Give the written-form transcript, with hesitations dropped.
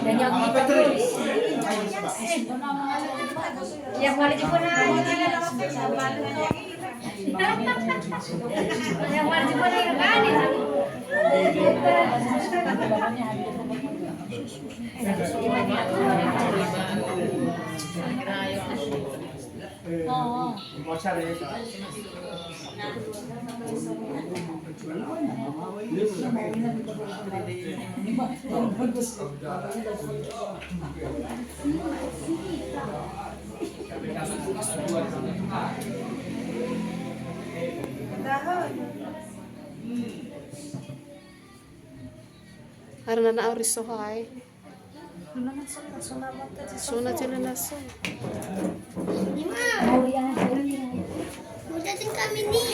Ganyan kita terus. Yang wali di pun yang wali di pun oh. Karena na auris so hay. Sunat sila na so. Udah kami nih.